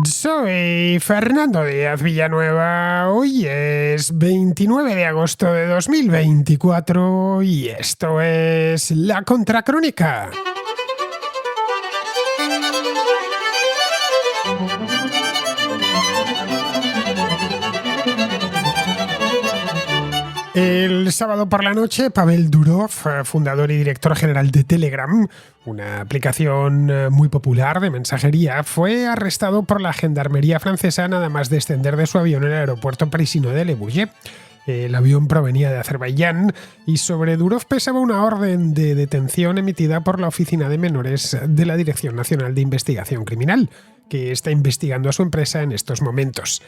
Soy Fernando Díaz Villanueva. Hoy es 29 de agosto de 2024 y esto es La Contracrónica. El sábado por la noche, Pavel Durov, fundador y director general de Telegram, una aplicación muy popular de mensajería, fue arrestado por la gendarmería francesa nada más descender de su avión en el aeropuerto parisino de Le Bourget. El avión provenía de Azerbaiyán y sobre Durov pesaba una orden de detención emitida por la Oficina de Menores de la Dirección Nacional de Investigación Criminal, que está investigando a su empresa en estos momentos.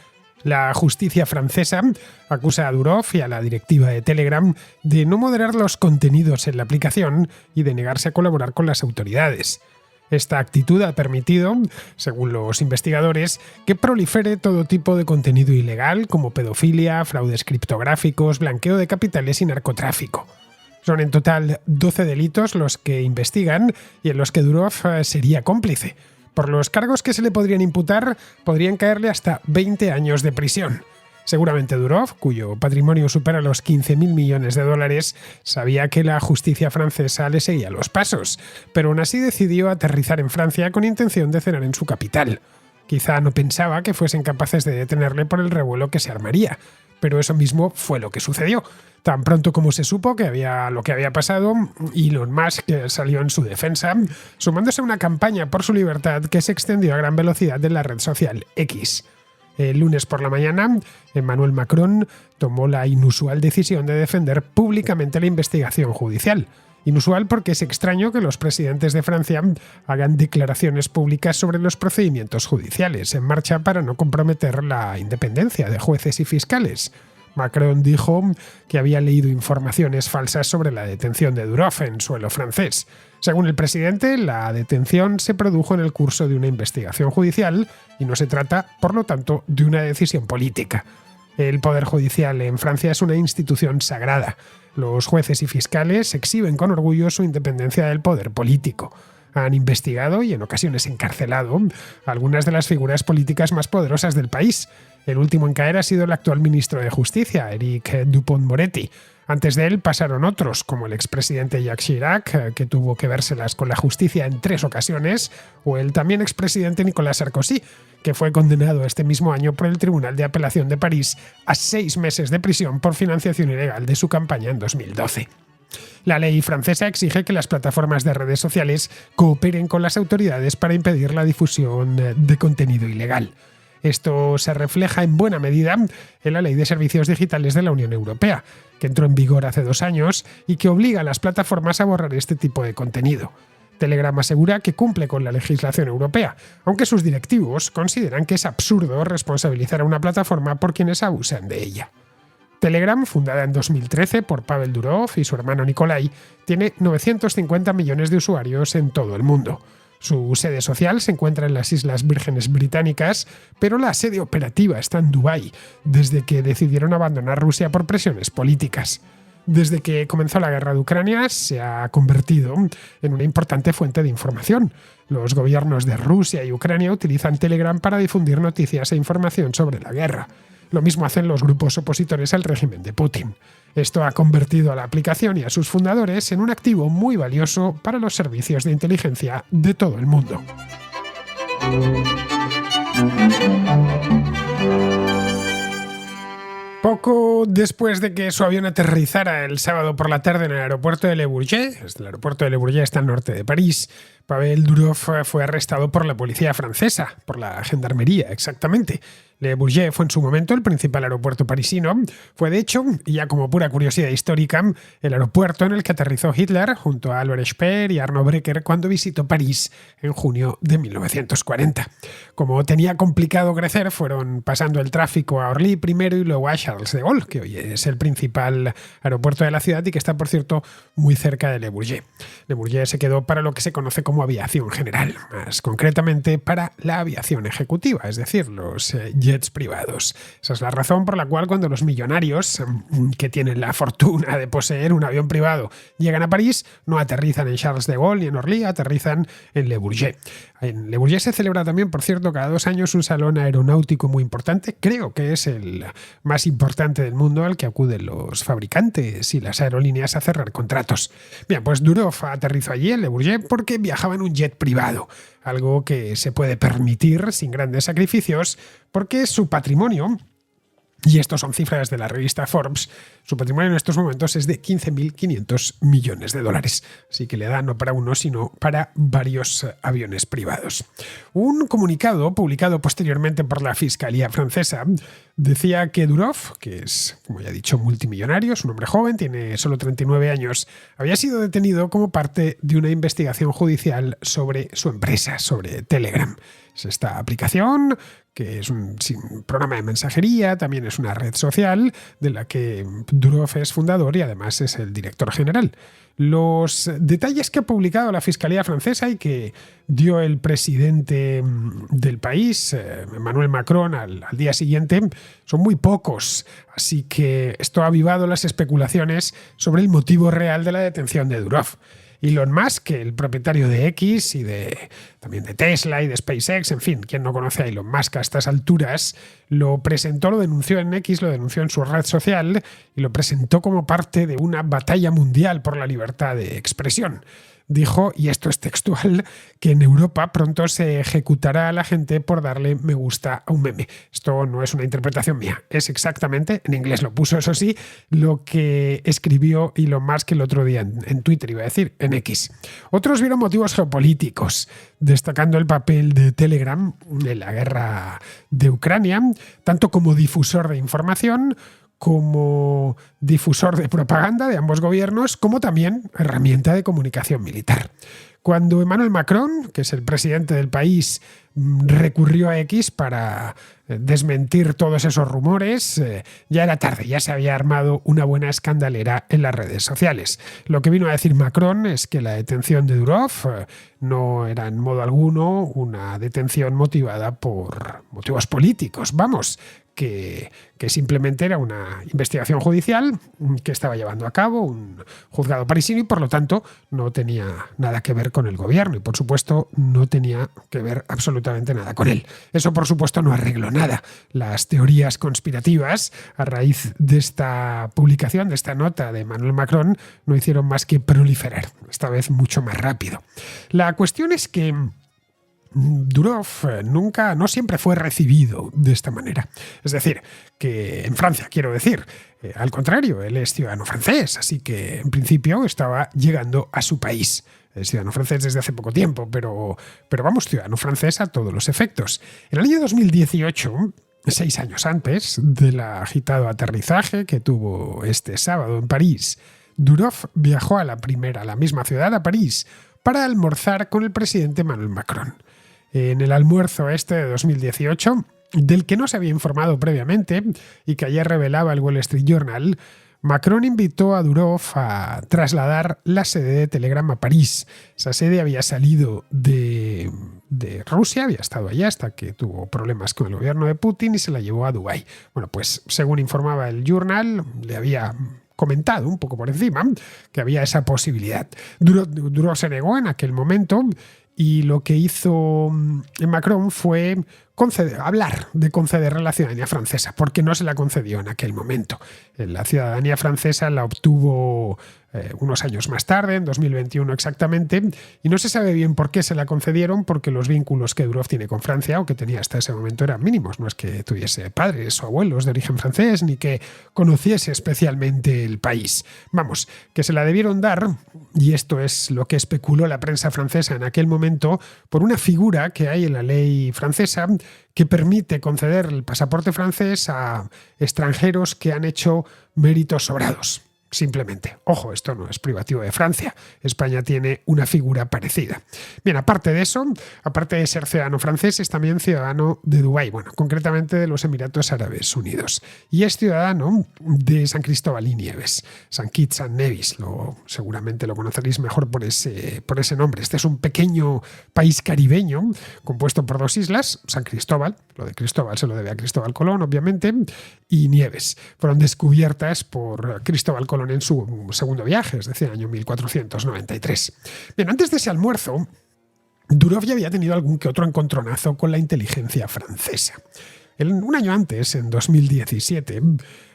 La justicia francesa acusa a Durov y a la directiva de Telegram de no moderar los contenidos en la aplicación y de negarse a colaborar con las autoridades. Esta actitud ha permitido, según los investigadores, que prolifere todo tipo de contenido ilegal como pedofilia, fraudes criptográficos, blanqueo de capitales y narcotráfico. Son en total 12 delitos los que investigan y en los que Durov sería cómplice. Por los cargos que se le podrían imputar, podrían caerle hasta 20 años de prisión. Seguramente Durov, cuyo patrimonio supera los 15.000 millones de dólares, sabía que la justicia francesa le seguía los pasos, pero aún así decidió aterrizar en Francia con intención de cenar en su capital. Quizá no pensaba que fuesen capaces de detenerle por el revuelo que se armaría, pero eso mismo fue lo que sucedió. Tan pronto como se supo lo que había pasado, Elon Musk salió en su defensa, sumándose a una campaña por su libertad que se extendió a gran velocidad en la red social X. El lunes por la mañana, Emmanuel Macron tomó la inusual decisión de defender públicamente la investigación judicial. Inusual porque es extraño que los presidentes de Francia hagan declaraciones públicas sobre los procedimientos judiciales en marcha para no comprometer la independencia de jueces y fiscales. Macron dijo que había leído informaciones falsas sobre la detención de Durov en suelo francés. Según el presidente, la detención se produjo en el curso de una investigación judicial y no se trata, por lo tanto, de una decisión política. El Poder Judicial en Francia es una institución sagrada. Los jueces y fiscales exhiben con orgullo su independencia del poder político. Han investigado y en ocasiones encarcelado a algunas de las figuras políticas más poderosas del país. El último en caer ha sido el actual ministro de Justicia, Éric Dupond-Moretti. Antes de él pasaron otros, como el expresidente Jacques Chirac, que tuvo que vérselas con la justicia en 3 ocasiones, o el también expresidente Nicolas Sarkozy, que fue condenado este mismo año por el Tribunal de Apelación de París a 6 meses de prisión por financiación ilegal de su campaña en 2012. La ley francesa exige que las plataformas de redes sociales cooperen con las autoridades para impedir la difusión de contenido ilegal. Esto se refleja en buena medida en la Ley de Servicios Digitales de la Unión Europea, que entró en vigor hace 2 años y que obliga a las plataformas a borrar este tipo de contenido. Telegram asegura que cumple con la legislación europea, aunque sus directivos consideran que es absurdo responsabilizar a una plataforma por quienes abusan de ella. Telegram, fundada en 2013 por Pavel Durov y su hermano Nikolai, tiene 950 millones de usuarios en todo el mundo. Su sede social se encuentra en las Islas Vírgenes Británicas, pero la sede operativa está en Dubái, desde que decidieron abandonar Rusia por presiones políticas. Desde que comenzó la guerra de Ucrania, se ha convertido en una importante fuente de información. Los gobiernos de Rusia y Ucrania utilizan Telegram para difundir noticias e información sobre la guerra. Lo mismo hacen los grupos opositores al régimen de Putin. Esto ha convertido a la aplicación y a sus fundadores en un activo muy valioso para los servicios de inteligencia de todo el mundo. Poco después de que su avión aterrizara el sábado por la tarde en el aeropuerto de Le Bourget, el aeropuerto de Le Bourget está al norte de París, Pavel Durov fue arrestado por la policía francesa, por la gendarmería exactamente. Le Bourget fue en su momento el principal aeropuerto parisino. Fue de hecho, y ya como pura curiosidad histórica, el aeropuerto en el que aterrizó Hitler junto a Albert Speer y Arno Breker cuando visitó París en junio de 1940. Como tenía complicado crecer, fueron pasando el tráfico a Orly primero y luego a Charles de Gaulle, que hoy es el principal aeropuerto de la ciudad y que está, por cierto, muy cerca de Le Bourget. Le Bourget se quedó para lo que se conoce como como aviación general, más concretamente para la aviación ejecutiva, es decir, los jets privados. Esa es la razón por la cual cuando los millonarios que tienen la fortuna de poseer un avión privado llegan a París, no aterrizan en Charles de Gaulle ni en Orly, aterrizan en Le Bourget. En Le Bourget se celebra también, por cierto, cada 2 años un salón aeronáutico muy importante. Creo que es el más importante del mundo al que acuden los fabricantes y las aerolíneas a cerrar contratos. Bien, pues Durov aterrizó allí en Le Bourget porque viajaba en un jet privado, algo que se puede permitir sin grandes sacrificios porque su patrimonio, y estos son cifras de la revista Forbes, su patrimonio en estos momentos es de 15.500 millones de dólares. Así que le da no para uno, sino para varios aviones privados. Un comunicado publicado posteriormente por la Fiscalía francesa decía que Durov, que es, como ya he dicho, multimillonario, es un hombre joven, tiene solo 39 años, había sido detenido como parte de una investigación judicial sobre su empresa, sobre Telegram. Es esta aplicación que es un programa de mensajería, también es una red social de la que Durov es fundador y además es el director general. Los detalles que ha publicado la Fiscalía francesa y que dio el presidente del país, Emmanuel Macron, al día siguiente, son muy pocos. Así que esto ha avivado las especulaciones sobre el motivo real de la detención de Durov. Elon Musk, el propietario de X y también de Tesla y de SpaceX, en fin, quien no conoce a Elon Musk a estas alturas, lo denunció en X, lo denunció en su red social y lo presentó como parte de una batalla mundial por la libertad de expresión. Dijo, y esto es textual, que en Europa pronto se ejecutará a la gente por darle me gusta a un meme. Esto no es una interpretación mía, es exactamente, en inglés lo puso eso sí, lo que escribió Elon Musk el otro día en Twitter, iba a decir, en X. Otros vieron motivos geopolíticos, destacando el papel de Telegram en la guerra de Ucrania, tanto como difusor de información, como difusor de propaganda de ambos gobiernos, como también herramienta de comunicación militar. Cuando Emmanuel Macron, que es el presidente del país, recurrió a X para desmentir todos esos rumores, ya era tarde, ya se había armado una buena escandalera en las redes sociales. Lo que vino a decir Macron es que la detención de Durov no era en modo alguno una detención motivada por motivos políticos, que simplemente era una investigación judicial que estaba llevando a cabo un juzgado parisino y por lo tanto no tenía nada que ver con el gobierno y por supuesto no tenía que ver absolutamente nada con él. Eso por supuesto no arregló nada. Las teorías conspirativas a raíz de esta publicación, de esta nota de Emmanuel Macron, no hicieron más que proliferar, esta vez mucho más rápido. La cuestión es que Durov no siempre fue recibido de esta manera. Es decir, que en Francia, quiero decir, al contrario, él es ciudadano francés, así que en principio estaba llegando a su país. Es ciudadano francés desde hace poco tiempo, pero ciudadano francés a todos los efectos. En el año 2018, 6 años antes del agitado aterrizaje que tuvo este sábado en París, Durov viajó a la misma ciudad, a París, para almorzar con el presidente Emmanuel Macron. En el almuerzo de 2018, del que no se había informado previamente y que ayer revelaba el Wall Street Journal, Macron invitó a Durov a trasladar la sede de Telegram a París. Esa sede había salido de Rusia, había estado allá hasta que tuvo problemas con el gobierno de Putin y se la llevó a Dubái. Bueno, pues según informaba el Journal, le había comentado un poco por encima que había esa posibilidad. Durov se negó en aquel momento. Y lo que hizo Macron fue hablar de conceder la ciudadanía francesa, porque no se la concedió en aquel momento. La ciudadanía francesa la obtuvo unos años más tarde, en 2021 exactamente, y no se sabe bien por qué se la concedieron, porque los vínculos que Durov tiene con Francia, o que tenía hasta ese momento, eran mínimos. No es que tuviese padres o abuelos de origen francés, ni que conociese especialmente el país. Que se la debieron dar, y esto es lo que especuló la prensa francesa en aquel momento, por una figura que hay en la ley francesa que permite conceder el pasaporte francés a extranjeros que han hecho méritos sobrados. simplemente. Ojo, esto no es privativo de Francia. España tiene una figura parecida. Bien, aparte de eso, aparte de ser ciudadano francés, es también ciudadano de Dubái, bueno, concretamente de los Emiratos Árabes Unidos. Y es ciudadano de San Cristóbal y Nieves, San Kitts and Nevis. Seguramente lo conoceréis mejor por ese nombre. Este es un pequeño país caribeño compuesto por 2 islas, San Cristóbal, lo de Cristóbal se lo debe a Cristóbal Colón, obviamente, y Nieves. Fueron descubiertas por Cristóbal Colón en su segundo viaje, es decir, año 1493. Bien, antes de ese almuerzo, Durov ya había tenido algún que otro encontronazo con la inteligencia francesa. Un año antes, en 2017,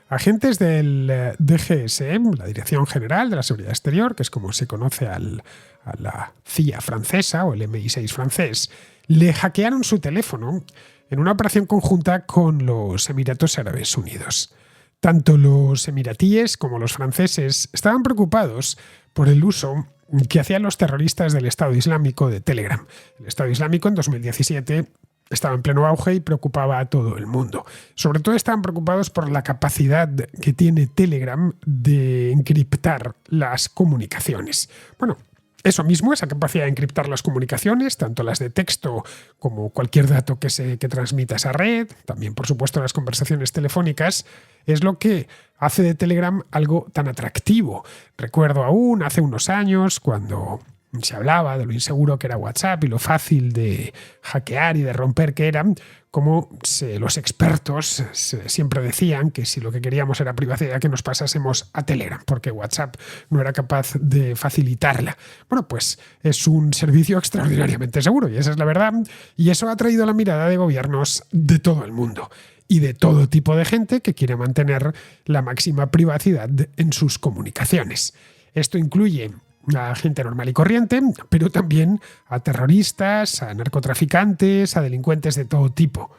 agentes del DGSE, la Dirección General de la Seguridad Exterior, que es como se conoce a la CIA francesa o el MI6 francés, le hackearon su teléfono en una operación conjunta con los Emiratos Árabes Unidos. Tanto los emiratíes como los franceses estaban preocupados por el uso que hacían los terroristas del Estado Islámico de Telegram. El Estado Islámico en 2017 estaba en pleno auge y preocupaba a todo el mundo. Sobre todo estaban preocupados por la capacidad que tiene Telegram de encriptar las comunicaciones. Bueno, eso mismo, esa capacidad de encriptar las comunicaciones, tanto las de texto como cualquier dato que transmita esa red, también por supuesto las conversaciones telefónicas, es lo que hace de Telegram algo tan atractivo. Recuerdo aún hace unos años cuando se hablaba de lo inseguro que era WhatsApp y lo fácil de hackear y de romper que era, como los expertos siempre decían que si lo que queríamos era privacidad, que nos pasásemos a Telegram, porque WhatsApp no era capaz de facilitarla. Bueno, pues es un servicio extraordinariamente seguro y esa es la verdad, y eso ha atraído la mirada de gobiernos de todo el mundo y de todo tipo de gente que quiere mantener la máxima privacidad en sus comunicaciones. Esto incluye a gente normal y corriente, pero también a terroristas, a narcotraficantes, a delincuentes de todo tipo.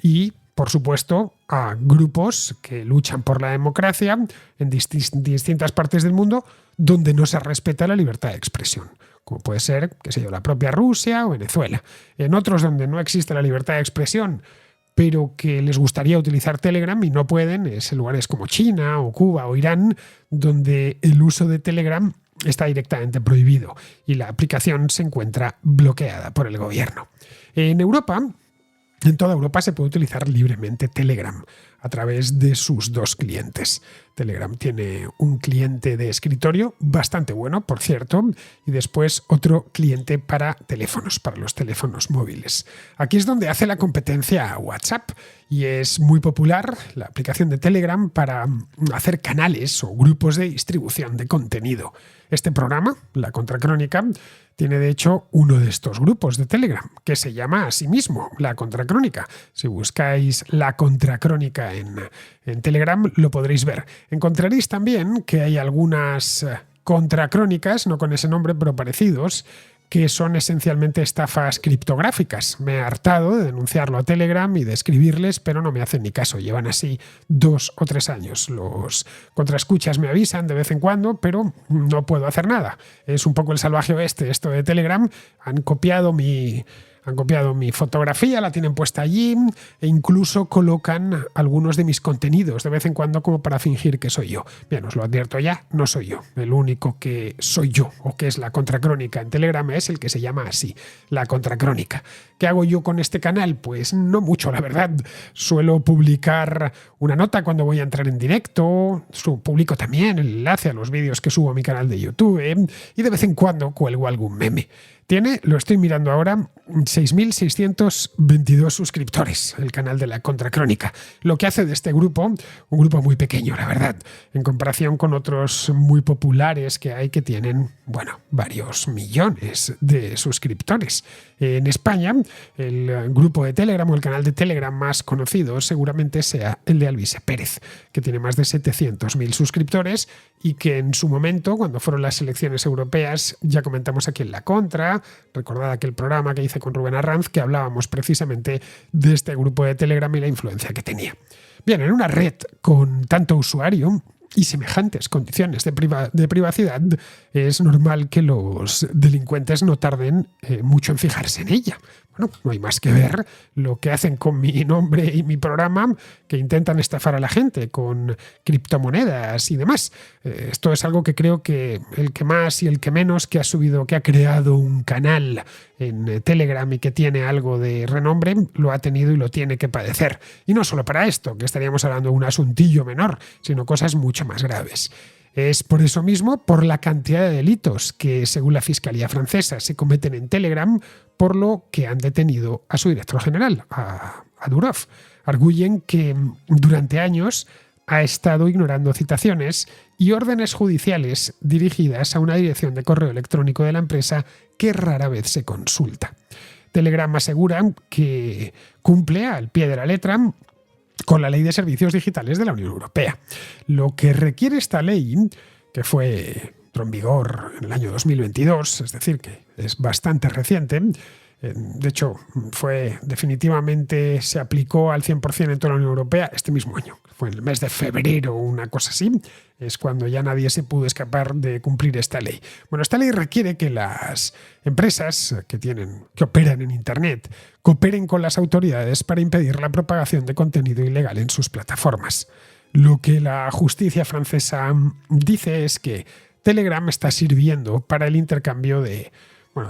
Y, por supuesto, a grupos que luchan por la democracia en distintas partes del mundo donde no se respeta la libertad de expresión, como puede ser, la propia Rusia o Venezuela. En otros donde no existe la libertad de expresión, pero que les gustaría utilizar Telegram y no pueden, es en lugares como China o Cuba o Irán, donde el uso de Telegram está directamente prohibido y la aplicación se encuentra bloqueada por el gobierno. En toda Europa se puede utilizar libremente Telegram a través de sus 2 clientes. Telegram tiene un cliente de escritorio bastante bueno, por cierto, y después otro cliente para teléfonos, para los teléfonos móviles. Aquí es donde hace la competencia a WhatsApp y es muy popular la aplicación de Telegram para hacer canales o grupos de distribución de contenido. Este programa, La Contracrónica, tiene de hecho uno de estos grupos de Telegram, que se llama a sí mismo La Contracrónica. Si buscáis La Contracrónica en Telegram lo podréis ver. Encontraréis también que hay algunas contracrónicas, no con ese nombre, pero parecidos, que son esencialmente estafas criptográficas. Me he hartado de denunciarlo a Telegram y de escribirles, pero no me hacen ni caso. Llevan así 2 o 3 años. Los contraescuchas me avisan de vez en cuando, pero no puedo hacer nada. Es un poco el salvaje oeste esto de Telegram. Han copiado mi fotografía, la tienen puesta allí e incluso colocan algunos de mis contenidos de vez en cuando como para fingir que soy yo. Bien, os lo advierto ya, no soy yo. El único que soy yo o que es La Contracrónica en Telegram es el que se llama así, La Contracrónica. ¿Qué hago yo con este canal? Pues no mucho, la verdad. Suelo publicar una nota cuando voy a entrar en directo, publico también el enlace a los vídeos que subo a mi canal de YouTube y de vez en cuando cuelgo algún meme. Tiene, lo estoy mirando ahora, 6.622 suscriptores, el canal de La Contracrónica. Lo que hace de este grupo, un grupo muy pequeño, la verdad, en comparación con otros muy populares que hay que tienen, varios millones de suscriptores. En España, el grupo de Telegram o el canal de Telegram más conocido seguramente sea el de Alvise Pérez, que tiene más de 700.000 suscriptores y que en su momento, cuando fueron las elecciones europeas, ya comentamos aquí en La Contra. Recordad aquel programa que hice con Rubén Arranz, que hablábamos precisamente de este grupo de Telegram y la influencia que tenía. Bien, en una red con tanto usuario y semejantes condiciones de privacidad, es normal que los delincuentes no tarden mucho en fijarse en ella. Bueno, no hay más que ver lo que hacen con mi nombre y mi programa, que intentan estafar a la gente con criptomonedas y demás. Esto es algo que creo que el que más y el que menos que ha creado un canal en Telegram y que tiene algo de renombre, lo ha tenido y lo tiene que padecer. Y no solo para esto, que estaríamos hablando de un asuntillo menor, sino cosas mucho más graves. Es por eso mismo, por la cantidad de delitos que, según la Fiscalía francesa, se cometen en Telegram, por lo que han detenido a su director general, a Durov. Arguyen que durante años ha estado ignorando citaciones y órdenes judiciales dirigidas a una dirección de correo electrónico de la empresa que rara vez se consulta. Telegram asegura que cumple al pie de la letra con la Ley de Servicios Digitales de la Unión Europea. Lo que requiere esta ley, que entró en vigor en el año 2022, es decir, que es bastante reciente, de hecho, se aplicó al 100% en toda la Unión Europea este mismo año. Fue en el mes de febrero, una cosa así, es cuando ya nadie se pudo escapar de cumplir esta ley. Bueno, esta ley requiere que las empresas que operan en Internet cooperen con las autoridades para impedir la propagación de contenido ilegal en sus plataformas. Lo que la justicia francesa dice es que Telegram está sirviendo para el intercambio de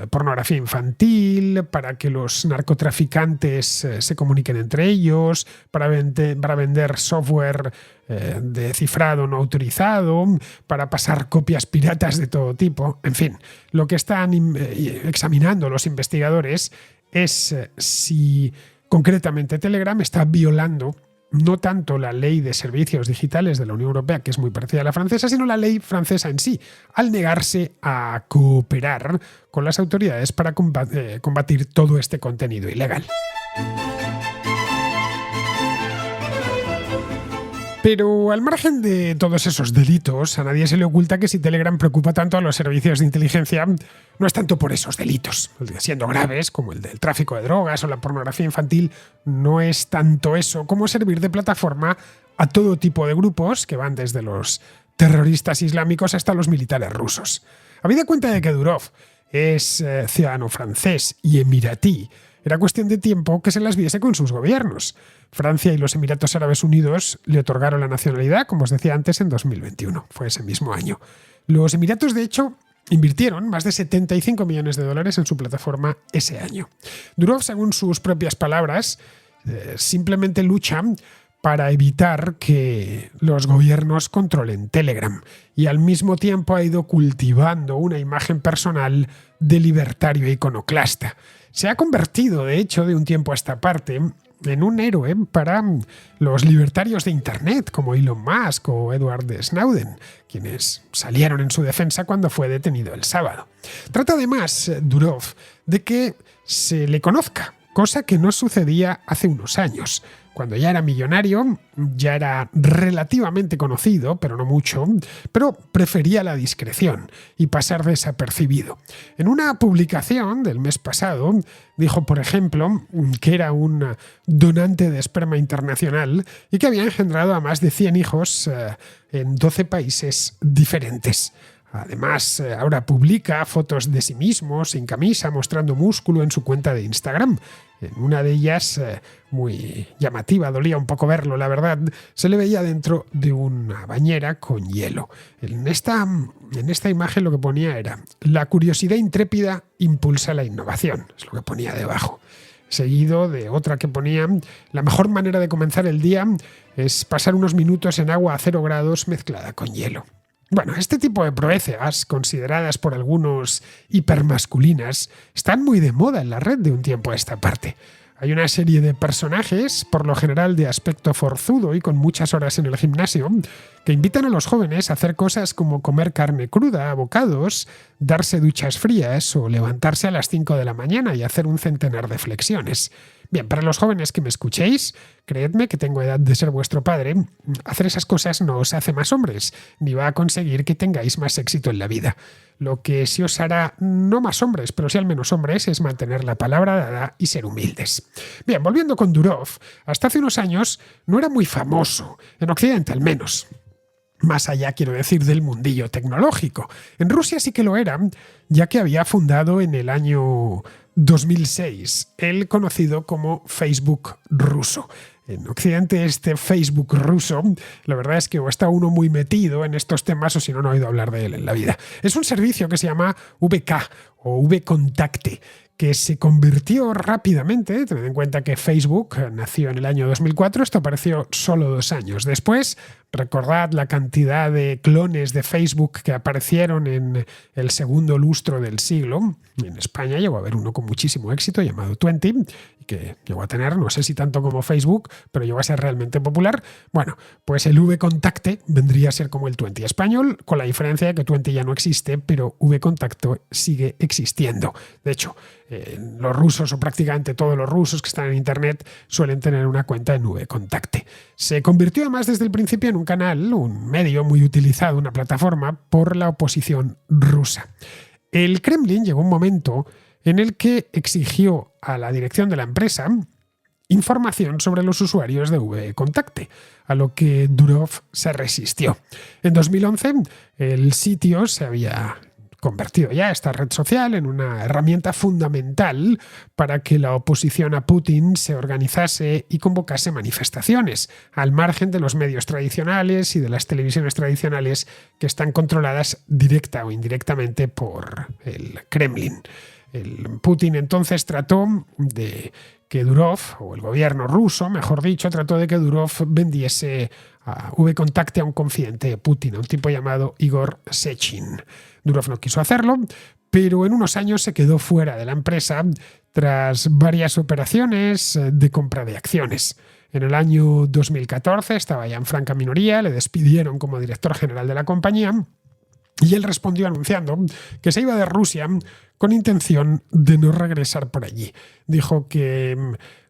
pornografía infantil, para que los narcotraficantes se comuniquen entre ellos, para vender software de cifrado no autorizado, para pasar copias piratas de todo tipo. En fin, lo que están examinando los investigadores es si concretamente Telegram está violando no tanto la ley de servicios digitales de la Unión Europea, que es muy parecida a la francesa, sino la ley francesa en sí, al negarse a cooperar con las autoridades para combatir todo este contenido ilegal. Pero al margen de todos esos delitos, a nadie se le oculta que si Telegram preocupa tanto a los servicios de inteligencia, no es tanto por esos delitos, siendo graves, como el del tráfico de drogas o la pornografía infantil, no es tanto eso como servir de plataforma a todo tipo de grupos que van desde los terroristas islámicos hasta los militares rusos. Habida cuenta de que Durov es ciudadano francés y emiratí, era cuestión de tiempo que se las viese con sus gobiernos. Francia y los Emiratos Árabes Unidos le otorgaron la nacionalidad, como os decía antes, en 2021. Fue ese mismo año. Los Emiratos, de hecho, invirtieron más de 75 millones de dólares en su plataforma ese año. Durov, según sus propias palabras, simplemente lucha para evitar que los gobiernos controlen Telegram y al mismo tiempo ha ido cultivando una imagen personal de libertario e iconoclasta. Se ha convertido, de hecho, de un tiempo a esta parte, en un héroe para los libertarios de Internet, como Elon Musk o Edward Snowden, quienes salieron en su defensa cuando fue detenido el sábado. Trata además, Durov, de que se le conozca, cosa que no sucedía hace unos años. Cuando ya era millonario, ya era relativamente conocido, pero no mucho, pero prefería la discreción y pasar desapercibido. En una publicación del mes pasado, dijo, por ejemplo, que era un donante de esperma internacional y que había engendrado a más de 100 hijos en 12 países diferentes. Además, ahora publica fotos de sí mismo sin camisa, mostrando músculo en su cuenta de Instagram. En una de ellas, muy llamativa, dolía un poco verlo, la verdad, se le veía dentro de una bañera con hielo. En esta imagen lo que ponía era: la curiosidad intrépida impulsa la innovación, es lo que ponía debajo. Seguido de otra que ponía: la mejor manera de comenzar el día es pasar unos minutos en agua a 0 grados mezclada con hielo. Bueno, este tipo de proezas, consideradas por algunos hipermasculinas, están muy de moda en la red de un tiempo a esta parte. Hay una serie de personajes, por lo general de aspecto forzudo y con muchas horas en el gimnasio, que invitan a los jóvenes a hacer cosas como comer carne cruda, bocados, darse duchas frías o levantarse a las 5 de la mañana y hacer un centenar de flexiones. Bien, para los jóvenes que me escuchéis, creedme que tengo edad de ser vuestro padre, hacer esas cosas no os hace más hombres, ni va a conseguir que tengáis más éxito en la vida. Lo que sí os hará no más hombres, pero sí al menos hombres, es mantener la palabra dada y ser humildes. Bien, volviendo con Durov, hasta hace unos años no era muy famoso, en Occidente al menos. más allá, quiero decir, del mundillo tecnológico. En Rusia sí que lo era, ya que había fundado en el año 2006 el conocido como Facebook ruso. En Occidente este Facebook ruso, la verdad es que o está uno muy metido en estos temas o si no, no ha oído hablar de él en la vida. Es un servicio que se llama VK o VKontakte, que se convirtió rápidamente, tened en cuenta que Facebook nació en el año 2004, esto apareció solo 2 años después. Recordad la cantidad de clones de Facebook que aparecieron en el segundo lustro del siglo. En España llegó a haber uno con muchísimo éxito llamado Twenty, que llegó a tener, no sé si tanto como Facebook, pero llegó a ser realmente popular. Bueno, pues el VKontakte vendría a ser como el Twenty español, con la diferencia de que Twenty ya no existe, pero VKontakte sigue existiendo. De hecho, los rusos o prácticamente todos los rusos que están en Internet suelen tener una cuenta en VKontakte. Se convirtió además desde el principio en un canal, un medio muy utilizado, una plataforma por la oposición rusa. El Kremlin llegó un momento en el que exigió a la dirección de la empresa información sobre los usuarios de VKontakte, a lo que Durov se resistió. En 2011 el sitio se había convertido ya esta red social en una herramienta fundamental para que la oposición a Putin se organizase y convocase manifestaciones, al margen de los medios tradicionales y de las televisiones tradicionales que están controladas directa o indirectamente por el Kremlin. El Putin entonces trató de que Durov, o el gobierno ruso, mejor dicho, trató de que Durov vendiese a VKontakte a un confidente de Putin, a un tipo llamado Igor Sechin. Durov no quiso hacerlo, pero en unos años se quedó fuera de la empresa tras varias operaciones de compra de acciones. En el año 2014 estaba ya en franca minoría, le despidieron como director general de la compañía y él respondió anunciando que se iba de Rusia con intención de no regresar por allí. Dijo que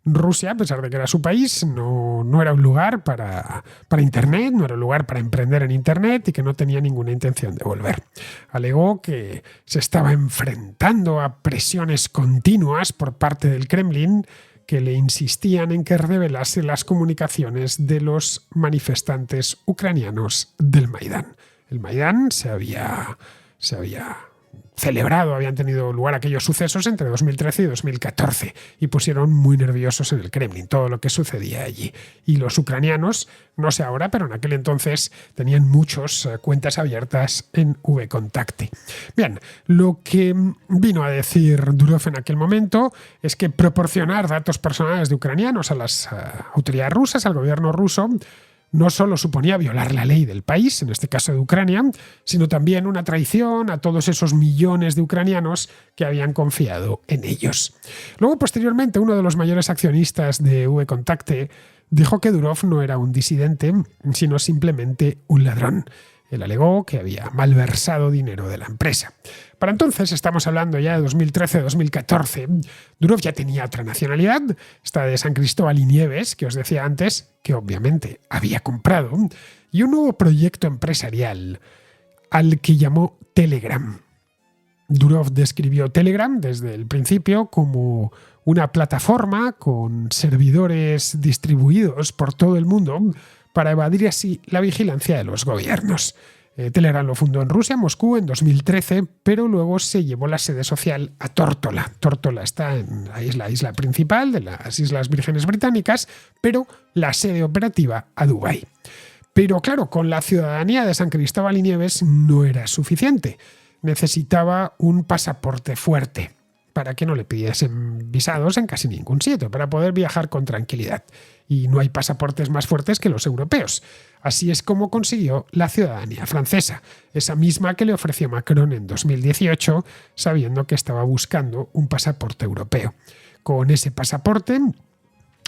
Rusia, a pesar de que era su país, no era un lugar para Internet, no era un lugar para emprender en Internet y que no tenía ninguna intención de volver. Alegó que se estaba enfrentando a presiones continuas por parte del Kremlin que le insistían en que revelase las comunicaciones de los manifestantes ucranianos del Maidán. El Maidán se había celebrado, habían tenido lugar aquellos sucesos entre 2013 y 2014 y pusieron muy nerviosos en el Kremlin todo lo que sucedía allí. Y los ucranianos, no sé ahora, pero en aquel entonces tenían muchas cuentas abiertas en VKontakte. Bien, lo que vino a decir Durov en aquel momento es que proporcionar datos personales de ucranianos a las autoridades rusas, al gobierno ruso, no solo suponía violar la ley del país, en este caso de Ucrania, sino también una traición a todos esos millones de ucranianos que habían confiado en ellos. Luego, posteriormente, uno de los mayores accionistas de VKontakte dijo que Durov no era un disidente, sino simplemente un ladrón. Él alegó que había malversado dinero de la empresa. Para entonces, estamos hablando ya de 2013-2014, Durov ya tenía otra nacionalidad, esta de San Cristóbal y Nieves, que os decía antes, que obviamente había comprado, y un nuevo proyecto empresarial al que llamó Telegram. Durov describió Telegram desde el principio como una plataforma con servidores distribuidos por todo el mundo para evadir así la vigilancia de los gobiernos. Telegram lo fundó en Rusia, Moscú, en 2013, pero luego se llevó la sede social a Tórtola. Tórtola está en la isla principal de las Islas Vírgenes Británicas, pero la sede operativa a Dubái. Pero claro, con la ciudadanía de San Cristóbal y Nieves no era suficiente. Necesitaba un pasaporte fuerte para que no le pidiesen visados en casi ningún sitio, para poder viajar con tranquilidad. Y no hay pasaportes más fuertes que los europeos. Así es como consiguió la ciudadanía francesa, esa misma que le ofreció Macron en 2018, sabiendo que estaba buscando un pasaporte europeo. Con ese pasaporte,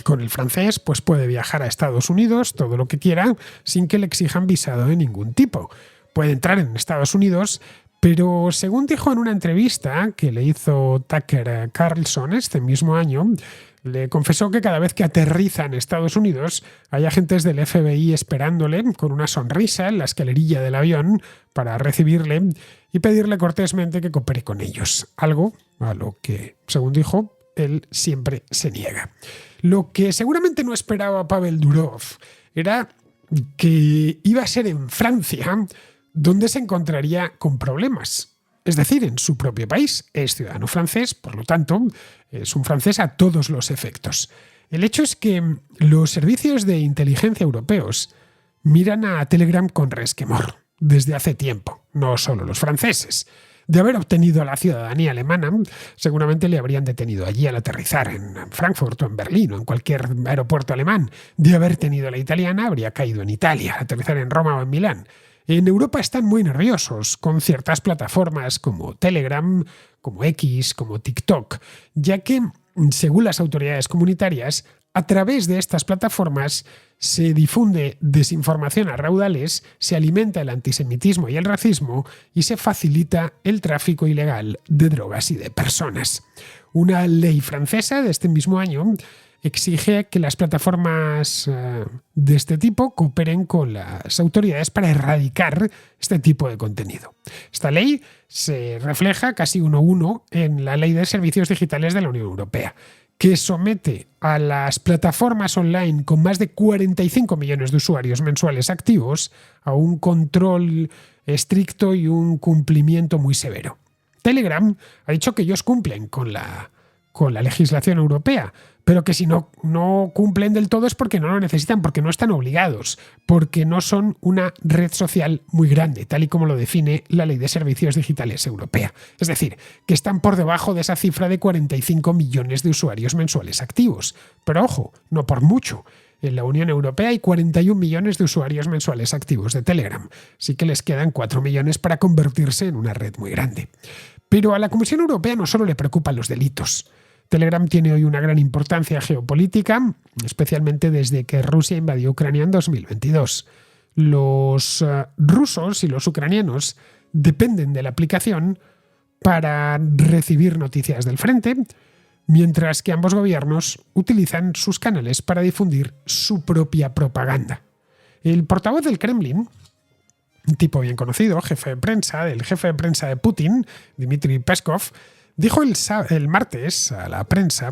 con el francés, pues puede viajar a Estados Unidos todo lo que quiera sin que le exijan visado de ningún tipo. Puede entrar en Estados Unidos, pero según dijo en una entrevista que le hizo Tucker Carlson este mismo año, le confesó que cada vez que aterriza en Estados Unidos hay agentes del FBI esperándole con una sonrisa en la escalerilla del avión para recibirle y pedirle cortésmente que coopere con ellos. Algo a lo que, según dijo, él siempre se niega. Lo que seguramente no esperaba Pavel Durov era que iba a ser en Francia donde se encontraría con problemas. Es decir, en su propio país. Es ciudadano francés, por lo tanto, es un francés a todos los efectos. El hecho es que los servicios de inteligencia europeos miran a Telegram con resquemor desde hace tiempo, no solo los franceses. De haber obtenido la ciudadanía alemana, seguramente le habrían detenido allí al aterrizar en Frankfurt o en Berlín o en cualquier aeropuerto alemán. De haber tenido la italiana, habría caído en Italia, al aterrizar en Roma o en Milán. En Europa están muy nerviosos con ciertas plataformas como Telegram, como X, como TikTok, ya que, según las autoridades comunitarias, a través de estas plataformas se difunde desinformación a raudales, se alimenta el antisemitismo y el racismo y se facilita el tráfico ilegal de drogas y de personas. Una ley francesa de este mismo año exige que las plataformas de este tipo cooperen con las autoridades para erradicar este tipo de contenido. Esta ley se refleja casi uno a uno en la Ley de Servicios Digitales de la Unión Europea, que somete a las plataformas online con más de 45 millones de usuarios mensuales activos a un control estricto y un cumplimiento muy severo. Telegram ha dicho que ellos cumplen con la legislación europea, pero que si no cumplen del todo es porque no lo necesitan, porque no están obligados, porque no son una red social muy grande, tal y como lo define la Ley de Servicios Digitales Europea. Es decir, que están por debajo de esa cifra de 45 millones de usuarios mensuales activos. Pero ojo, no por mucho. En la Unión Europea hay 41 millones de usuarios mensuales activos de Telegram, así que les quedan 4 millones para convertirse en una red muy grande. Pero a la Comisión Europea no solo le preocupan los delitos. Telegram tiene hoy una gran importancia geopolítica, especialmente desde que Rusia invadió Ucrania en 2022. Los rusos y los ucranianos dependen de la aplicación para recibir noticias del frente, mientras que ambos gobiernos utilizan sus canales para difundir su propia propaganda. El portavoz del Kremlin, un tipo bien conocido, jefe de prensa, del jefe de prensa de Putin, Dmitry Peskov, dijo el martes a la prensa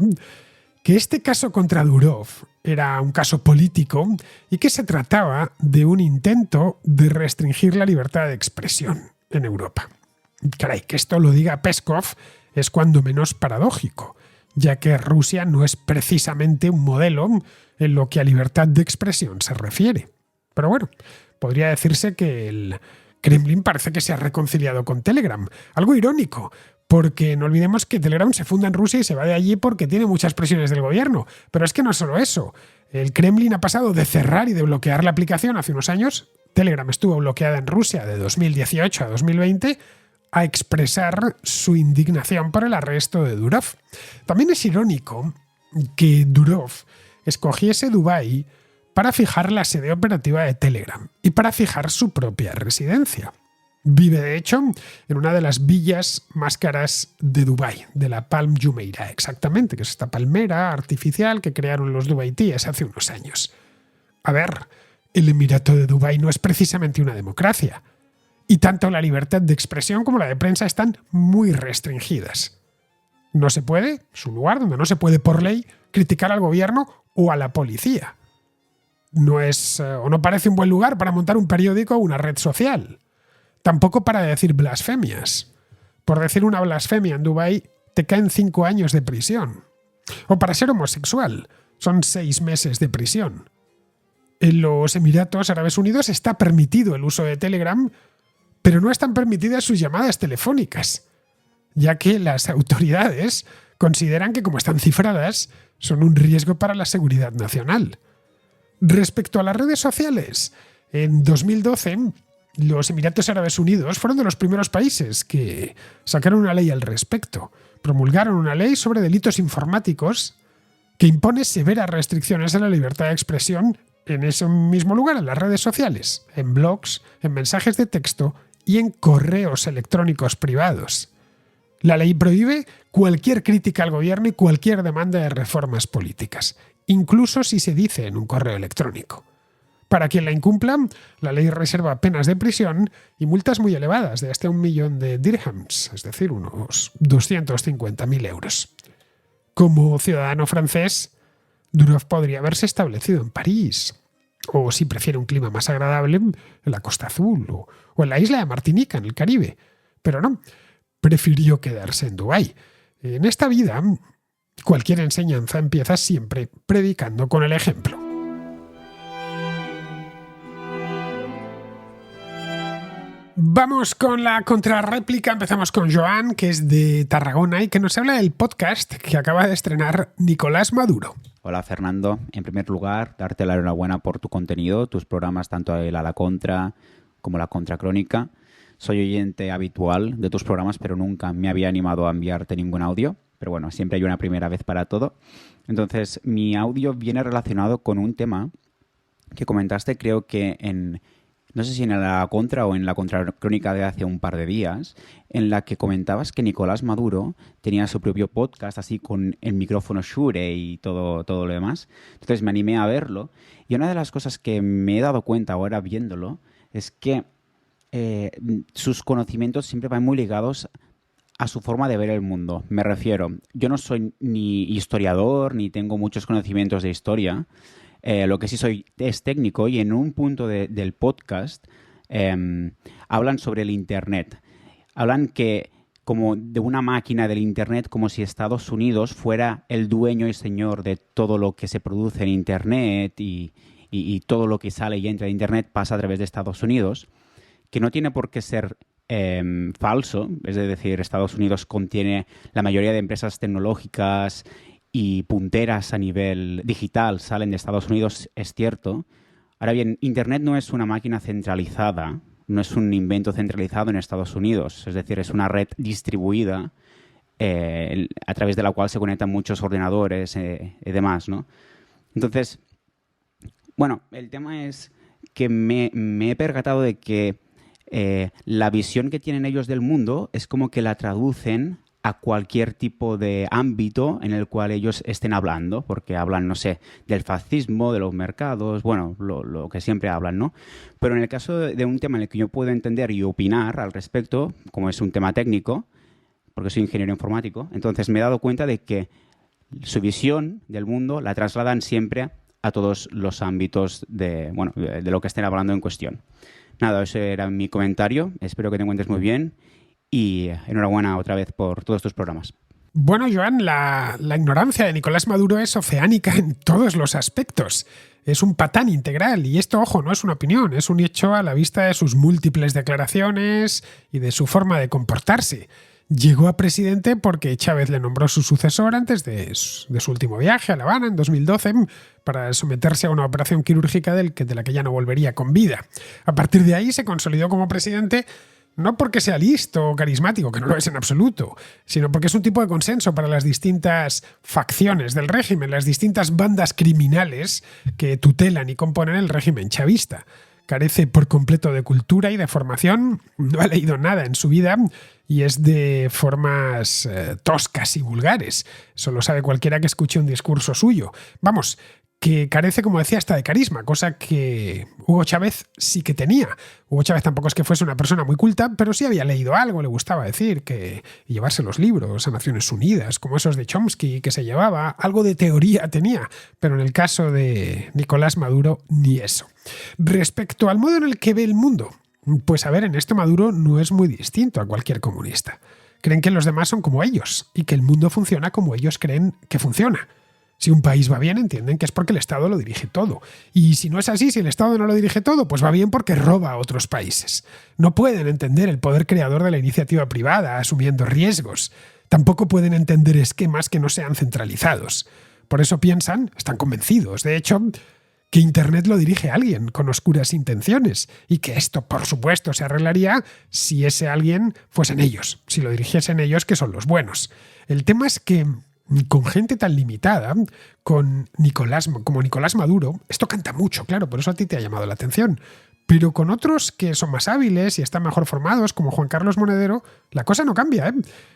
que este caso contra Durov era un caso político y que se trataba de un intento de restringir la libertad de expresión en Europa. Caray, que esto lo diga Peskov es cuando menos paradójico, ya que Rusia no es precisamente un modelo en lo que a libertad de expresión se refiere. Pero bueno, podría decirse que el Kremlin parece que se ha reconciliado con Telegram. Algo irónico, porque no olvidemos que Telegram se funda en Rusia y se va de allí porque tiene muchas presiones del gobierno. Pero es que no es solo eso. El Kremlin ha pasado de cerrar y de bloquear la aplicación hace unos años. Telegram estuvo bloqueada en Rusia de 2018 a 2020 a expresar su indignación por el arresto de Durov. También es irónico que Durov escogiese Dubái para fijar la sede operativa de Telegram y para fijar su propia residencia. Vive, de hecho, en una de las villas más caras de Dubái, de la Palm Jumeirah, exactamente, que es esta palmera artificial que crearon los dubaitíes hace unos años. A ver, el Emirato de Dubái no es precisamente una democracia, y tanto la libertad de expresión como la de prensa están muy restringidas. No se puede, es un lugar donde no se puede por ley criticar al gobierno o a la policía. No es o no parece un buen lugar para montar un periódico o una red social. Tampoco para decir blasfemias. Por decir una blasfemia en Dubái te caen 5 años de prisión. O para ser homosexual son 6 meses de prisión. En los Emiratos Árabes Unidos está permitido el uso de Telegram, pero no están permitidas sus llamadas telefónicas, ya que las autoridades consideran que, como están cifradas, son un riesgo para la seguridad nacional. Respecto a las redes sociales, en 2012 los Emiratos Árabes Unidos fueron de los primeros países que sacaron una ley al respecto. Promulgaron una ley sobre delitos informáticos que impone severas restricciones a la libertad de expresión en ese mismo lugar, en las redes sociales, en blogs, en mensajes de texto y en correos electrónicos privados. La ley prohíbe cualquier crítica al gobierno y cualquier demanda de reformas políticas, incluso si se dice en un correo electrónico. Para quien la incumpla, la ley reserva penas de prisión y multas muy elevadas, de hasta 1 millón de dirhams, es decir, unos 250.000 euros. Como ciudadano francés, Durov podría haberse establecido en París, o si prefiere un clima más agradable en la Costa Azul o en la isla de Martinica, en el Caribe. Pero no, prefirió quedarse en Dubái. En esta vida, cualquier enseñanza empieza siempre predicando con el ejemplo. Vamos con la contrarréplica. Empezamos con Joan, que es de Tarragona y que nos habla del podcast que acaba de estrenar Nicolás Maduro. Hola Fernando, en primer lugar, darte la enhorabuena por tu contenido, tus programas, tanto el A la Contra como la Contracrónica. Soy oyente habitual de tus programas, pero nunca me había animado a enviarte ningún audio. Pero bueno, siempre hay una primera vez para todo. Entonces, mi audio viene relacionado con un tema que comentaste, creo que no sé si en la Contra o en la Contracrónica de hace un par de días, en la que comentabas que Nicolás Maduro tenía su propio podcast, así con el micrófono Shure y todo lo demás. Entonces me animé a verlo. Y una de las cosas que me he dado cuenta ahora viéndolo es que sus conocimientos siempre van muy ligados a su forma de ver el mundo. Me refiero, yo no soy ni historiador, ni tengo muchos conocimientos de historia. Lo que sí soy es técnico y en un punto del podcast hablan sobre el Internet. Hablan que como de una máquina del Internet, como si Estados Unidos fuera el dueño y señor de todo lo que se produce en Internet y todo lo que sale y entra de Internet pasa a través de Estados Unidos, que no tiene por qué ser falso. Es decir, Estados Unidos contiene la mayoría de empresas tecnológicas y punteras a nivel digital salen de Estados Unidos, es cierto. Ahora bien, Internet no es una máquina centralizada, no es un invento centralizado en Estados Unidos. Es decir, es una red distribuida a través de la cual se conectan muchos ordenadores y demás, ¿no? Entonces, bueno, el tema es que me he percatado de que la visión que tienen ellos del mundo es como que la traducen a cualquier tipo de ámbito en el cual ellos estén hablando, porque hablan, no sé, del fascismo, de los mercados, bueno, lo que siempre hablan, ¿no? Pero en el caso de un tema en el que yo puedo entender y opinar al respecto, como es un tema técnico, porque soy ingeniero informático, entonces me he dado cuenta de que su visión del mundo la trasladan siempre a todos los ámbitos de lo que estén hablando en cuestión. Nada, ese era mi comentario. Espero que te encuentres muy bien y enhorabuena otra vez por todos tus programas. Bueno, Joan, la ignorancia de Nicolás Maduro es oceánica en todos los aspectos. Es un patán integral y esto, ojo, no es una opinión, es un hecho a la vista de sus múltiples declaraciones y de su forma de comportarse. Llegó a presidente porque Chávez le nombró su sucesor antes de su último viaje a La Habana en 2012 para someterse a una operación quirúrgica de la que ya no volvería con vida. A partir de ahí se consolidó como presidente no porque sea listo o carismático, que no lo es en absoluto, sino porque es un tipo de consenso para las distintas facciones del régimen, las distintas bandas criminales que tutelan y componen el régimen chavista. Carece por completo de cultura y de formación, no ha leído nada en su vida y es de formas toscas y vulgares. Eso lo sabe cualquiera que escuche un discurso suyo. Vamos, que carece, como decía, hasta de carisma, cosa que Hugo Chávez sí que tenía. Hugo Chávez tampoco es que fuese una persona muy culta, pero sí había leído algo, le gustaba decir, y llevarse los libros a Naciones Unidas, como esos de Chomsky que se llevaba, algo de teoría tenía, pero en el caso de Nicolás Maduro, ni eso. Respecto al modo en el que ve el mundo, pues a ver, en esto Maduro no es muy distinto a cualquier comunista. Creen que los demás son como ellos y que el mundo funciona como ellos creen que funciona. Si un país va bien, entienden que es porque el Estado lo dirige todo. Y si no es así, si el Estado no lo dirige todo, pues va bien porque roba a otros países. No pueden entender el poder creador de la iniciativa privada, asumiendo riesgos. Tampoco pueden entender esquemas que no sean centralizados. Por eso piensan, están convencidos, de hecho, que Internet lo dirige alguien con oscuras intenciones y que esto, por supuesto, se arreglaría si ese alguien fuesen ellos, si lo dirigiesen ellos, que son los buenos. El tema es que con gente tan limitada, como Nicolás Maduro, esto canta mucho, claro, por eso a ti te ha llamado la atención. Pero con otros que son más hábiles y están mejor formados, como Juan Carlos Monedero, la cosa no cambia, ¿eh?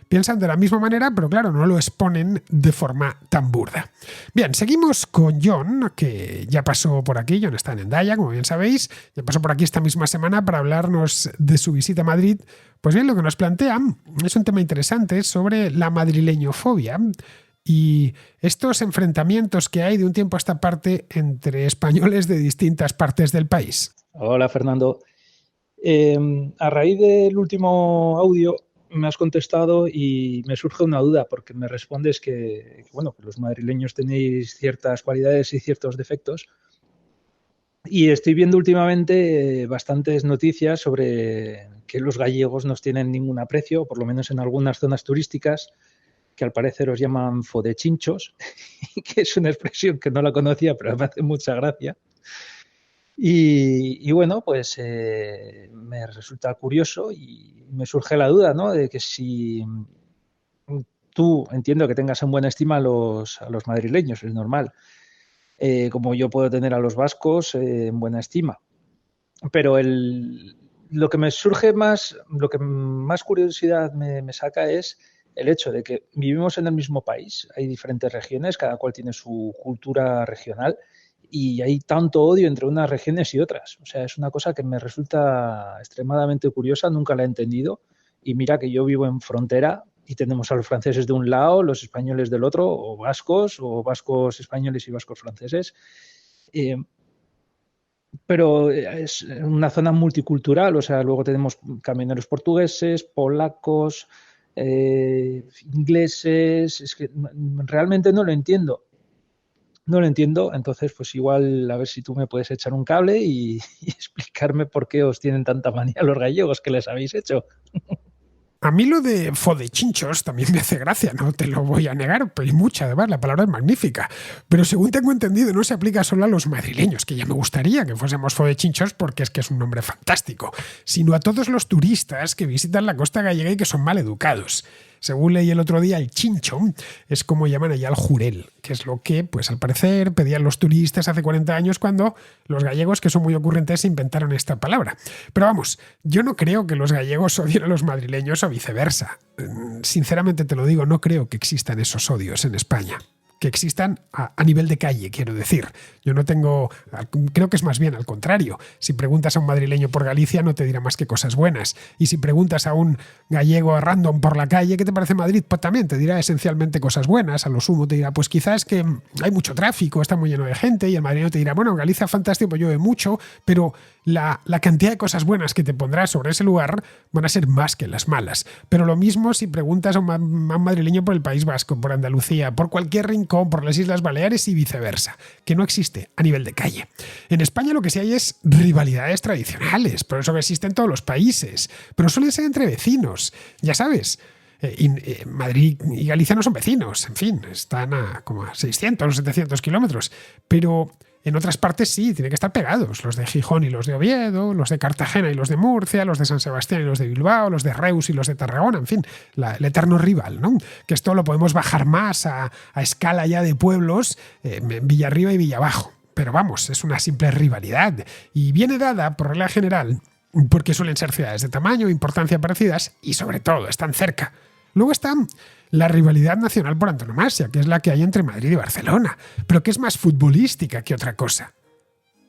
Piensan de la misma manera, pero claro, no lo exponen de forma tan burda. Bien, seguimos con John, que ya pasó por aquí. John está en Hendaya, como bien sabéis. Ya pasó por aquí esta misma semana para hablarnos de su visita a Madrid. Pues bien, lo que nos plantea es un tema interesante sobre la madrileñofobia, y estos enfrentamientos que hay de un tiempo a esta parte entre españoles de distintas partes del país. Hola, Fernando. A raíz del último audio me has contestado y me surge una duda, porque me respondes que los madrileños tenéis ciertas cualidades y ciertos defectos. Y estoy viendo últimamente bastantes noticias sobre que los gallegos no tienen ningún aprecio, por lo menos en algunas zonas turísticas, que al parecer os llaman fodechinchos, que es una expresión que no la conocía, pero me hace mucha gracia. Y bueno, pues me resulta curioso y me surge la duda, ¿no? De que si tú entiendo que tengas en buena estima a los madrileños, es normal, como yo puedo tener a los vascos en buena estima. Pero lo que me surge más, lo que más curiosidad me saca es el hecho de que vivimos en el mismo país, hay diferentes regiones, cada cual tiene su cultura regional y hay tanto odio entre unas regiones y otras. O sea, es una cosa que me resulta extremadamente curiosa, nunca la he entendido. Y mira que yo vivo en frontera y tenemos a los franceses de un lado, los españoles del otro, o vascos españoles y vascos franceses. Pero es una zona multicultural, o sea, luego tenemos camioneros portugueses, polacos, ingleses, es que realmente no lo entiendo. No lo entiendo, entonces pues igual a ver si tú me puedes echar un cable y explicarme por qué os tienen tanta manía los gallegos que les habéis hecho. A mí lo de fodechinchos también me hace gracia, no te lo voy a negar, pero hay mucha, además, la palabra es magnífica. Pero según tengo entendido, no se aplica solo a los madrileños, que ya me gustaría que fuésemos fodechinchos porque es que es un nombre fantástico, sino a todos los turistas que visitan la costa gallega y que son mal educados. Según leí el otro día, el chincho es como llaman allá al jurel, que es lo que, pues al parecer, pedían los turistas hace 40 años cuando los gallegos, que son muy ocurrentes, inventaron esta palabra. Pero vamos, yo no creo que los gallegos odien a los madrileños o viceversa. Sinceramente te lo digo, no creo que existan esos odios en España. Que existan a nivel de calle, quiero decir. Yo no tengo... Creo que es más bien al contrario. Si preguntas a un madrileño por Galicia no te dirá más que cosas buenas. Y si preguntas a un gallego random por la calle, ¿qué te parece Madrid? Pues también te dirá esencialmente cosas buenas. A lo sumo te dirá, pues quizás que hay mucho tráfico, está muy lleno de gente. Y el madrileño te dirá, bueno, Galicia fantástico, pues llueve mucho, pero la cantidad de cosas buenas que te pondrás sobre ese lugar van a ser más que las malas. Pero lo mismo si preguntas a un madrileño por el País Vasco, por Andalucía, por cualquier rincón, por las Islas Baleares y viceversa, que no existe a nivel de calle. En España lo que sí hay es rivalidades tradicionales, por eso que existe en todos los países, pero suelen ser entre vecinos, ya sabes. Madrid y Galicia no son vecinos, en fin, están a como a 600 o 700 kilómetros, pero en otras partes sí, tienen que estar pegados, los de Gijón y los de Oviedo, los de Cartagena y los de Murcia, los de San Sebastián y los de Bilbao, los de Reus y los de Tarragona, en fin, el eterno rival, ¿no? Que esto lo podemos bajar más a escala ya de pueblos, Villarriba y Villabajo. Pero vamos, es una simple rivalidad y viene dada, por regla general, porque suelen ser ciudades de tamaño e importancia parecidas y sobre todo están cerca. Luego está la rivalidad nacional por antonomasia, que es la que hay entre Madrid y Barcelona, pero que es más futbolística que otra cosa.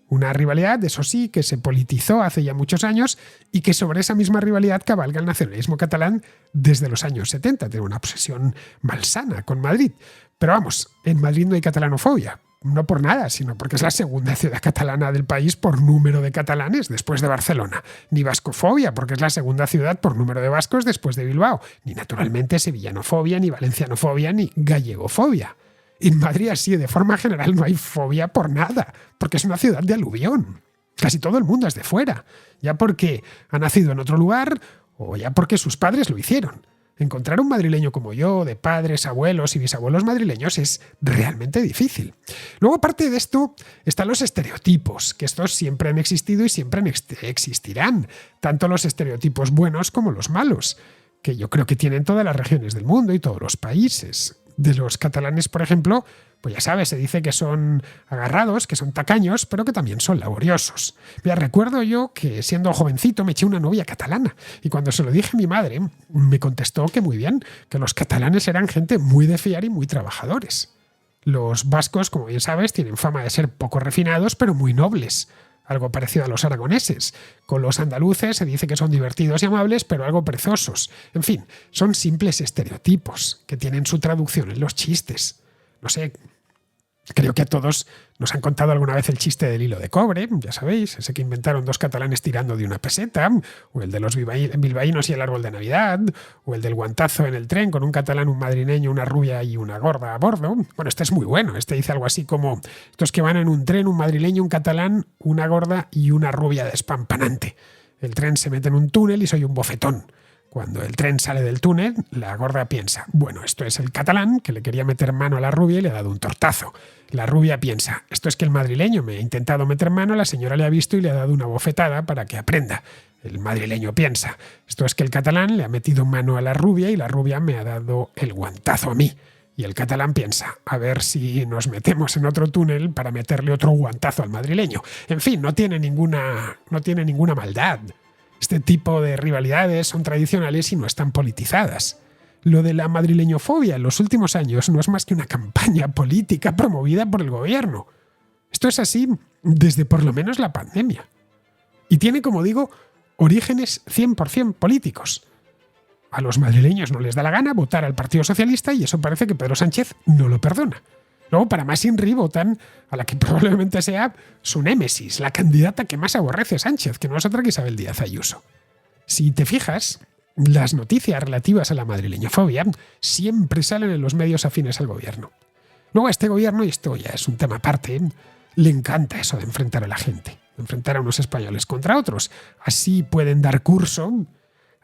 Una rivalidad, eso sí, que se politizó hace ya muchos años y que sobre esa misma rivalidad cabalga el nacionalismo catalán desde los años 70. Tiene una obsesión malsana con Madrid. Pero vamos, en Madrid no hay catalanofobia. No por nada, sino porque es la segunda ciudad catalana del país por número de catalanes después de Barcelona. Ni vascofobia, porque es la segunda ciudad por número de vascos después de Bilbao. Ni naturalmente sevillanofobia, ni valencianofobia, ni gallegofobia. En Madrid así, de forma general, no hay fobia por nada, porque es una ciudad de aluvión. Casi todo el mundo es de fuera, ya porque ha nacido en otro lugar o ya porque sus padres lo hicieron. Encontrar un madrileño como yo, de padres, abuelos y bisabuelos madrileños, es realmente difícil. Luego, aparte de esto, están los estereotipos, que estos siempre han existido y siempre existirán, tanto los estereotipos buenos como los malos, que yo creo que tienen todas las regiones del mundo y todos los países. De los catalanes, por ejemplo, pues ya sabes, se dice que son agarrados, que son tacaños, pero que también son laboriosos. Mira, recuerdo yo que siendo jovencito me eché una novia catalana y cuando se lo dije a mi madre me contestó que muy bien, que los catalanes eran gente muy de fiar y muy trabajadores. Los vascos, como bien sabes, tienen fama de ser poco refinados, pero muy nobles. algo parecido a los aragoneses. Con los andaluces se dice que son divertidos y amables, pero algo perezosos. En fin, son simples estereotipos que tienen su traducción en los chistes. No sé, creo que a todos nos han contado alguna vez el chiste del hilo de cobre, ya sabéis, ese que inventaron dos catalanes tirando de una peseta, o el de los bilbaínos y el árbol de Navidad, o el del guantazo en el tren con un catalán, un madrileño, una rubia y una gorda a bordo. Bueno, este es muy bueno, este dice algo así como: estos que van en un tren, un madrileño, un catalán, una gorda y una rubia despampanante. El tren se mete en un túnel y soy un bofetón. Cuando el tren sale del túnel, la gorda piensa: bueno, esto es el catalán que le quería meter mano a la rubia y le ha dado un tortazo. La rubia piensa: esto es que el madrileño me ha intentado meter mano, la señora le ha visto y le ha dado una bofetada para que aprenda. El madrileño piensa: esto es que el catalán le ha metido mano a la rubia y la rubia me ha dado el guantazo a mí. Y el catalán piensa: a ver si nos metemos en otro túnel para meterle otro guantazo al madrileño. En fin, no tiene ninguna maldad. Este tipo de rivalidades son tradicionales y no están politizadas. Lo de la madrileñofobia en los últimos años no es más que una campaña política promovida por el gobierno. Esto es así desde por lo menos la pandemia. Y tiene, como digo, orígenes 100% políticos. A los madrileños no les da la gana votar al Partido Socialista y eso parece que Pedro Sánchez no lo perdona. Luego, para más inri, votan a la que probablemente sea su némesis, la candidata que más aborrece Sánchez, que no es otra que Isabel Díaz Ayuso. Si te fijas, las noticias relativas a la madrileñofobia siempre salen en los medios afines al gobierno. Luego a este gobierno, y esto ya es un tema aparte, le encanta eso de enfrentar a la gente, de enfrentar a unos españoles contra otros. Así pueden dar curso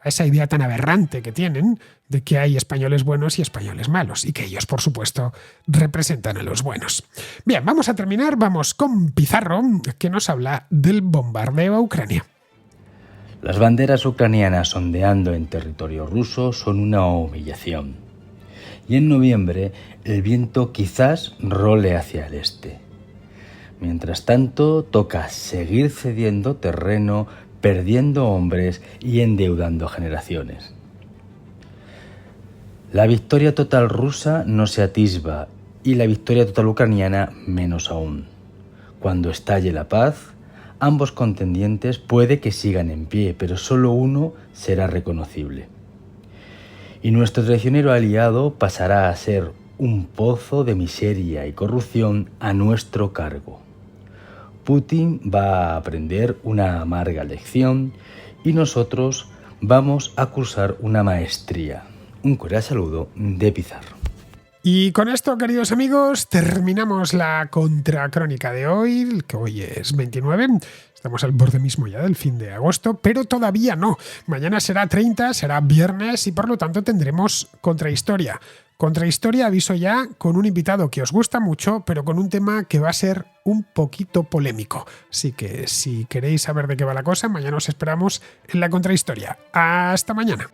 a esa idea tan aberrante que tienen de que hay españoles buenos y españoles malos, y que ellos, por supuesto, representan a los buenos. Bien, vamos a terminar, vamos con Pizarro, que nos habla del bombardeo a Ucrania. Las banderas ucranianas ondeando en territorio ruso son una humillación. Y en noviembre el viento quizás role hacia el este. Mientras tanto, toca seguir cediendo terreno, perdiendo hombres y endeudando generaciones. La victoria total rusa no se atisba y la victoria total ucraniana menos aún. Cuando estalle la paz, ambos contendientes puede que sigan en pie, pero solo uno será reconocible. Y nuestro traicionero aliado pasará a ser un pozo de miseria y corrupción a nuestro cargo. Putin va a aprender una amarga lección y nosotros vamos a cursar una maestría. Un cordial saludo de Pizarro. Y con esto, queridos amigos, terminamos la contracrónica de hoy, que hoy es 29. Estamos al borde mismo ya del fin de agosto, pero todavía no. Mañana será 30, será viernes y por lo tanto tendremos contrahistoria. Contrahistoria, aviso ya, con un invitado que os gusta mucho, pero con un tema que va a ser un poquito polémico. Así que si queréis saber de qué va la cosa, mañana os esperamos en la contrahistoria. ¡Hasta mañana!